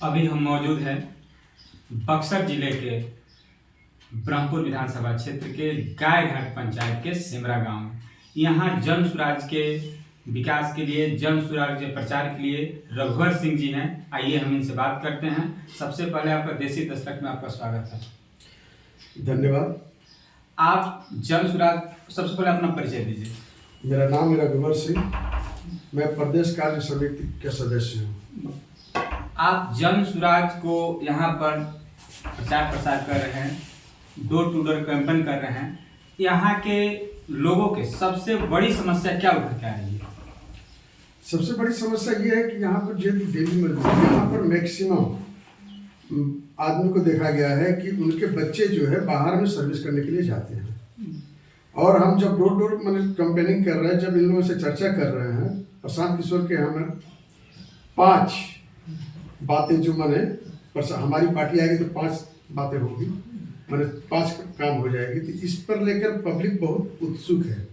अभी हम मौजूद हैं बक्सर जिले के ब्रह्मपुर विधानसभा क्षेत्र के गायघाट पंचायत के सिमरा गांव में। यहाँ जन सुराज के विकास के लिए, जन सुराज के प्रचार के लिए रघुवर सिंह जी हैं। आइए हम इनसे बात करते हैं। सबसे पहले आपका देसी दस्तक में आपका स्वागत है। धन्यवाद। आप जन सुराज, सबसे पहले अपना परिचय दीजिए। मेरा नाम है रघुवर सिंह, मैं प्रदेश कार्य समिति के सदस्य हूँ। आप जन सुराज को यहाँ पर प्रचार प्रसार कर रहे हैं, डोर टू डोर कैंपेन कर रहे हैं। यहाँ के लोगों के सबसे बड़ी समस्या क्या उभर के आ रही है? सबसे बड़ी समस्या ये है कि यहाँ पर जो डेली मजदूर, यहाँ पर मैक्सिमम आदमी को देखा गया है कि उनके बच्चे जो है बाहर में सर्विस करने के लिए जाते हैं। और हम जब डोर टू डोर कैंपेनिंग कर रहे हैं, जब इन लोगों से चर्चा कर रहे हैं, प्रशांत किशोर के हमें 5 बातें जो हमारी पार्टी आएगी तो 5 बातें होगी, 5 काम हो जाएगी। तो इस पर लेकर पब्लिक बहुत उत्सुक है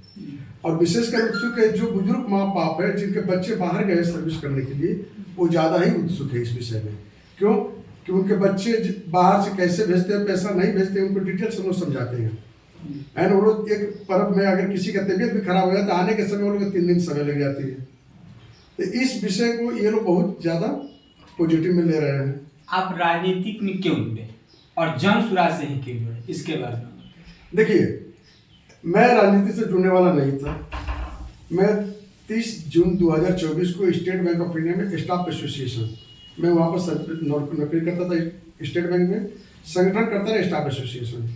और विशेषकर उत्सुक है जो बुजुर्ग माँ बाप है जिनके बच्चे बाहर गए सर्विस करने के लिए, वो ज़्यादा ही उत्सुक है इस विषय में। क्यों? कि उनके बच्चे बाहर से कैसे भेजते हैं, पैसा नहीं भेजते हैं, उनको डिटेल्स हम लोग समझाते हैं। एंड वो लोग एक पर्व में अगर किसी का तबीयत भी खराब हो जाता है, आने के समय वो लोग 3 दिन समय लग जाती है। तो इस विषय को ये लोग बहुत ज़्यादा पॉजिटिव में ले रहे हैं। आप राजनीतिक में क्यों जुड़े और जन सुराज से ही क्यों जुड़े, इसके बारे में देखिए, मैं राजनीति से जुड़ने वाला नहीं था। मैं 30 जून 2024 को स्टेट बैंक ऑफ इंडिया में स्टाफ एसोसिएशन, मैं वहाँ पर नौकरी करता था। स्टेट बैंक में संगठन करता था स्टाफ एसोसिएशन।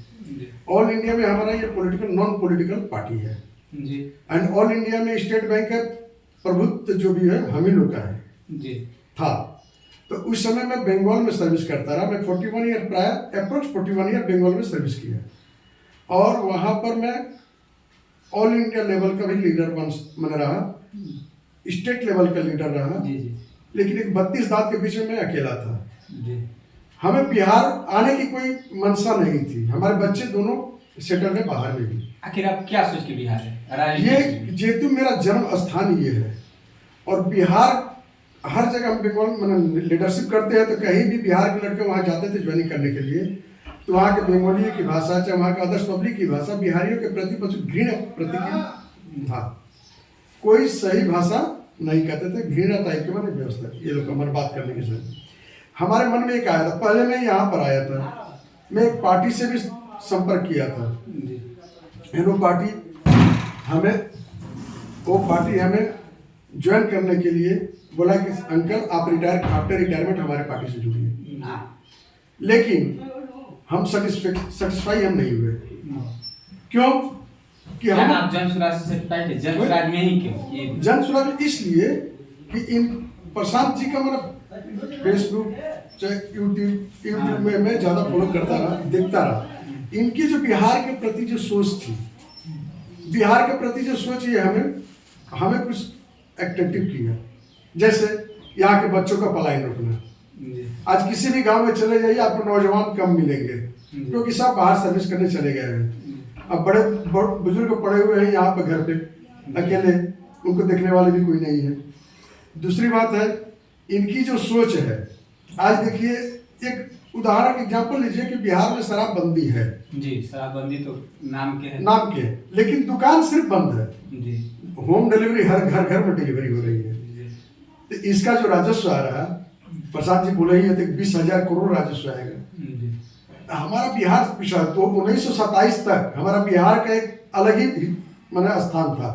ऑल इंडिया में हमारा ये पॉलिटिकल नॉन पॉलिटिकल पार्टी है जी। एंड ऑल इंडिया में स्टेट बैंक का प्रभुत्व जो भी है हम ही लोग का है जी था। तो उस समय मैं बंगाल में सर्विस करता रहा। मैं 41 ईयर प्राय अप्रोक्स 41 ईयर बंगाल में सर्विस किया और वहाँ पर मैं ऑल इंडिया लेवल का भी लीडर बन रहा, स्टेट लेवल का लीडर रहा। जी जी। लेकिन एक 32 दांत के बीच में मैं अकेला था। जी। हमें बिहार आने की कोई मंशा नहीं थी। हमारे बच्चे दोनों सेटल है बाहर में भी। आखिर आप क्या सोच के बिहार है? ये जेतु मेरा जन्म स्थान ये है और बिहार हर जगह हम बंगाल लीडरशिप करते हैं तो कहीं भी बिहार के लड़के वहाँ जाते थे ज्वाइनिंग करने के लिए, तो वहाँ के बंगालियों की भाषा चाहे वहाँ के अदर्स पब्लिक की भाषा बिहारियों के प्रति घृणा प्रति था। कोई सही भाषा नहीं कहते थे, घृणा टाइप के मैंने व्यवस्था ये लोग हमारे बात करने के समय हमारे मन में एक आया था। पहले मैं यहाँ पर आया था, मैं एक पार्टी से भी संपर्क किया था। वो पार्टी हमें ज्वाइन करने के लिए बोला कि अंकल आप आफ्टर रिटायरमेंट हमारे पार्टी से जुड़िए। लेकिन हम सेटिस्फाई हम नहीं हुए। क्यों? कि हम आप जन सुराज से सेटिस्फाइड है? जन सुराज में ही क्यों? जन सुराज इसलिए कि इन प्रशांत जी का मतलब फेसबुक चाहे यूट्यूब में मैं ज़्यादा फॉलो करता रहा, देखता रहा। इनकी जो बिहार के प्रति जो सोच थी, बिहार के प्रति जो सोच, ये हमें कुछ एक्टिविटी किया। जैसे यहाँ के बच्चों का पलायन रोकना। आज किसी भी गांव में चले जाइए आपको नौजवान कम मिलेंगे क्योंकि सब बाहर सर्विस करने चले गए हैं। अब बड़े बुजुर्ग पड़े हुए हैं यहाँ पे घर पे अकेले, उनको देखने वाले भी कोई नहीं है। दूसरी बात है इनकी जो सोच है। आज देखिए एक उदाहरण एग्जाम्पल लीजिए कि बिहार में शराबबंदी है। जी, शराबबंदी तो नाम के है, लेकिन दुकान सिर्फ बंद है जी। होम डिलीवरी हर घर में डिलीवरी हो रही है। तो इसका जो राजस्व आ रहा, प्रसाद जी बोले ही तो 20,000 करोड़ राजस्व आएगा। हमारा बिहार पिछड़ा तो 1927 तक हमारा बिहार का एक अलग ही स्थान था।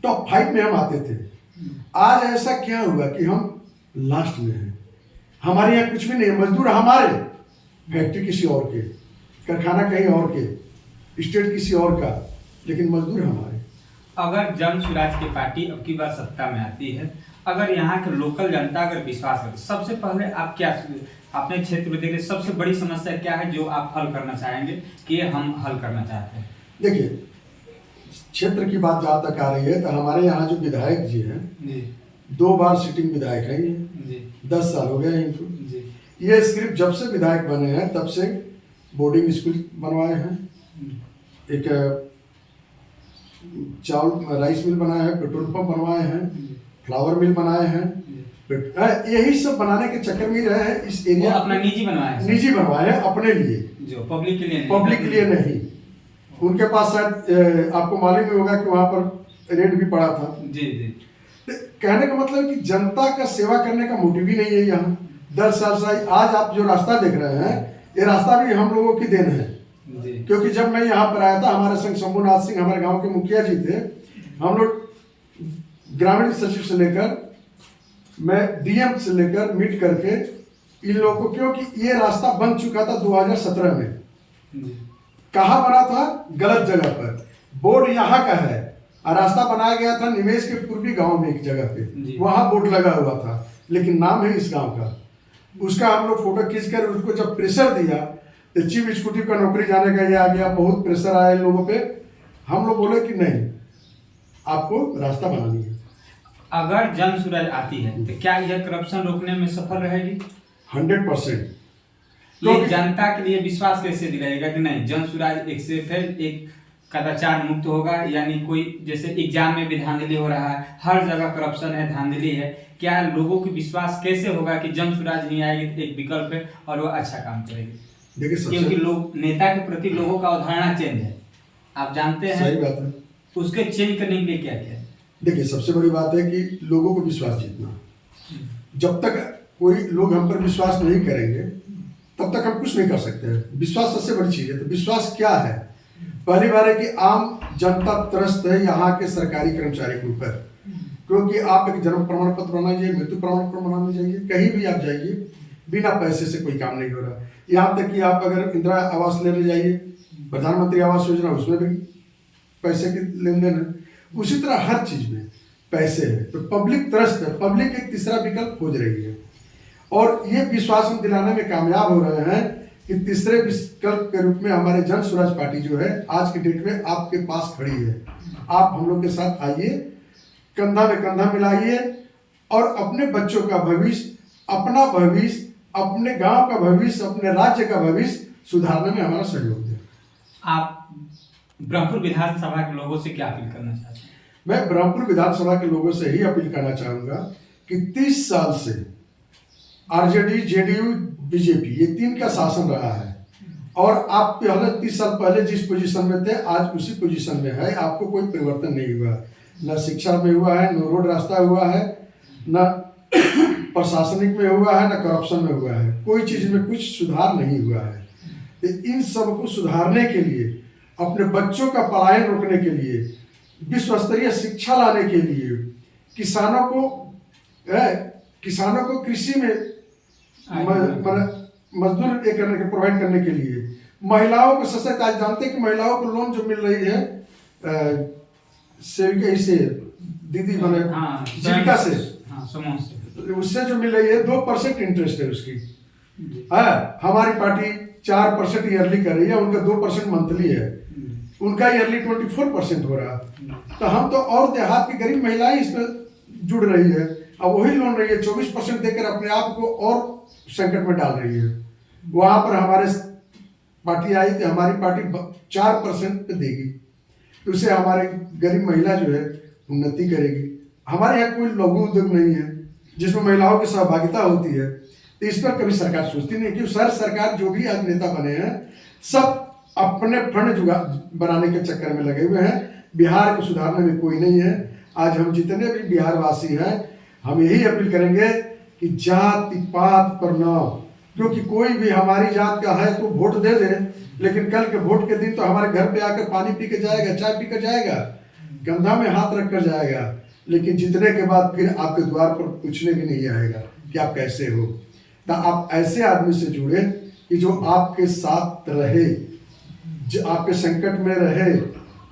टॉप 5 में हम आते थे। आज ऐसा क्या हुआ कि हम लास्ट में हैं। हमारे यहाँ कुछ भी नहीं, मजदूर हमारे, फैक्ट्री किसी और के, कारखाना कहीं और के, स्टेट किसी और का, लेकिन मजदूर हमारे। अगर जन सुराज की पार्टी अब की बार सत्ता में आती है, अगर यहाँ के लोकल जनता अगर विश्वास करे, सबसे पहले आप क्या अपने क्षेत्र में देखिए सबसे बड़ी समस्या क्या है जो आप हल करना चाहेंगे कि हम हल करना चाहते हैं? देखिए, क्षेत्र की बात जहाँ तक आ रही है तो हमारे यहाँ जो विधायक जी हैं, 2 बार सिटिंग विधायक है ये, 10 साल हो गए इनको। ये सिर्फ जब से विधायक बने हैं तब से बोर्डिंग स्कूल बनवाए हैं, एक चावल राइस मिल बनाया है, पेट्रोल पंप बनवाए हैं, फ्लावर मिल बनाए हैं, यही सब बनाने के चक्कर में रहे हैं। इस एरिया अपना निजी बनवाया है, निजी बनवाए हैं अपने लिए, जो पब्लिक के लिए नहीं, पब्लिक के लिए नहीं। उनके पास शायद आपको मालूम ही होगा कि वहां पर रेड भी पड़ा था। जी जी। कहने का मतलब कि जनता का सेवा करने का मोटिव ही नहीं है यहाँ। 10 साल से आज आप जो रास्ता देख रहे हैं, ये रास्ता भी हम लोगों की देन है जी। क्योंकि जब मैं यहाँ पर आया था, हमारे संग शंभुनाथ सिंह हमारे गांव के मुखिया जी थे। हम लोग ग्रामीण सचिव से लेकर मैं डीएम से लेकर मीट करके इन लोगों को, क्योंकि ये रास्ता बन चुका था 2017 में। कहाँ बना था? गलत जगह पर। बोर्ड यहाँ का है और रास्ता बनाया गया था निवेश के पूर्वी गांव में एक जगह पे, वहां बोर्ड लगा हुआ था, लेकिन नाम है इस गांव का। उसका हम लोग फोटो खींचकर उसको जब प्रेशर दिया तो चीफ एग्जीक्यूटिव का नौकरी जाने का ये आ गया, बहुत प्रेशर आया इन लोगों पे। हम लोग बोले कि नहीं, आपको रास्ता बनानी है। अगर जन सूरज आती है तो क्या यह करप्शन रोकने में सफल रहेगी? 100%। ये जनता के लिए विश्वास कैसे दिलाएगा कि नहीं जन सूरज एक से फिर एक कदाचार मुक्त होगा? यानी कोई जैसे एग्जाम में भी धांधली हो रहा है, हर जगह करप्शन है, धांधली है, क्या लोगों को विश्वास कैसे होगा कि जन सूरज नहीं आएगी तो एक विकल्प है और वो अच्छा काम करेगी? देखिए, क्योंकि लोग नेता के प्रति लोगों का अवधारणा चेंज है, आप जानते हैं। सही बात है। उसके चेंज करने के लिए क्या क्या है? देखिए, सबसे बड़ी बात है कि लोगों को विश्वास जीतना। जब तक कोई लोग हम पर विश्वास नहीं करेंगे तब तक हम कुछ नहीं कर सकते हैं। विश्वास सबसे बड़ी चीज है। तो विश्वास क्या है? पहली बार है कि आम जनता त्रस्त है यहाँ के सरकारी कर्मचारी के ऊपर, क्योंकि आप एक जन्म प्रमाण पत्र बनाना चाहिए, मृत्यु प्रमाण पत्र बनाना चाहिए, कहीं भी आप जाइए बिना पैसे से कोई काम नहीं हो रहा। यहाँ तक कि आप अगर इंदिरा आवास लेने जाइए, प्रधानमंत्री आवास योजना, उसमें भी पैसे की लेन देन है। उसी तरह हर चीज में पैसे है। तो पब्लिक त्रस्त है, पब्लिक एक तीसरा विकल्प खोज रही है और ये विश्वास हम दिलाने में कामयाब हो रहे हैं कि तीसरे विकल्प के रूप में हमारे जन स्वराज पार्टी जो है आज की डेट में आपके पास खड़ी है। आप हम लोग के साथ आइए, कंधा में कंधा मिलाइए और अपने बच्चों का भविष्य, अपना भविष्य, अपने गांव का भविष्य, अपने राज्य का भविष्य सुधारने में हमारा सहयोग दें। आप ब्रह्मपुर विधानसभा के लोगों से क्या अपील करना चाहते हैं? मैं ब्रह्मपुर विधानसभा के लोगों से ही अपील करना चाहूंगा कि 30 साल से आरजेडी, जेडीयू, बीजेपी ये तीन का शासन रहा है और आप पहले 30 साल पहले जिस पोजीशन में थे आज उसी पोजीशन में है। आपको कोई परिवर्तन नहीं हुआ, न शिक्षा में हुआ है, न रोड रास्ता हुआ है, न प्रशासनिक में हुआ है, न करप्शन में हुआ है। कोई चीज में कुछ सुधार नहीं हुआ है। तो इन सब को सुधारने के लिए, अपने बच्चों का पलायन रोकने के लिए, विश्व स्तरीय शिक्षा लाने के लिए, किसानों को कृषि में मजदूर ये करने के प्रोवाइड करने के लिए, महिलाओं को सशक्त, आज जानते हैं कि महिलाओं को लोन जो मिल रही है सेविका से दीदी बने जीविका से, उससे जो मिल रही है 2% इंटरेस्ट है उसकी। हमारी पार्टी 4% ईयरली कर रही है, उनका 2% मंथली है, उनका ईयरली 24% हो रहा। तो हम तो और देहात की गरीब महिलाएं इसमें जुड़ रही है, अब वही लोन रही है 24% देकर अपने आप को और संकट में डाल रही है। वहां पर हमारे पार्टी आई थी, हमारी पार्टी 4% पे देगी, तो उससे हमारी गरीब महिला जो है उन्नति करेगी। हमारे यहाँ कोई लघु उद्योग नहीं है जिसमें महिलाओं की सहभागिता होती है, तो इस पर कभी सरकार सोचती नहीं। क्योंकि सरकार जो भी आज नेता बने हैं सब अपने फंड बनाने के चक्कर में लगे हुए हैं, बिहार को सुधारने में कोई नहीं है। आज हम जितने भी बिहार वासी हैं हम यही अपील करेंगे कि जाति पात पर न, क्योंकि कोई भी हमारी जात का है तो वोट दे दे, लेकिन कल के वोट के दिन तो हमारे घर पे आकर पानी पी के जाएगा, चाय पी कर जाएगा, कंधा में हाथ रख कर जाएगा, लेकिन जीतने के बाद फिर आपके द्वार पर पूछने भी नहीं आएगा कि आप कैसे हो। तो आप ऐसे आदमी से जुड़े कि जो आपके साथ रहे, जो आपके संकट में रहे,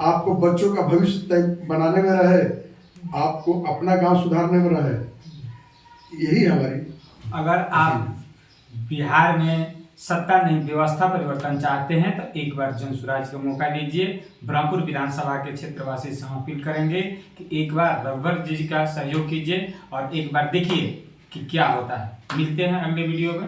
आपको बच्चों का भविष्य बनाने में रहे, आपको अपना गांव सुधारने में रहे। यही हमारी। अगर आप बिहार में सत्ता नहीं व्यवस्था परिवर्तन चाहते हैं तो एक बार जन स्वराज का मौका दीजिए। ब्रह्मपुर विधानसभा के क्षेत्रवासी से हम अपील करेंगे कि एक बार रघुवर जी का सहयोग कीजिए और एक बार देखिए कि क्या होता है। मिलते हैं अगले वीडियो में।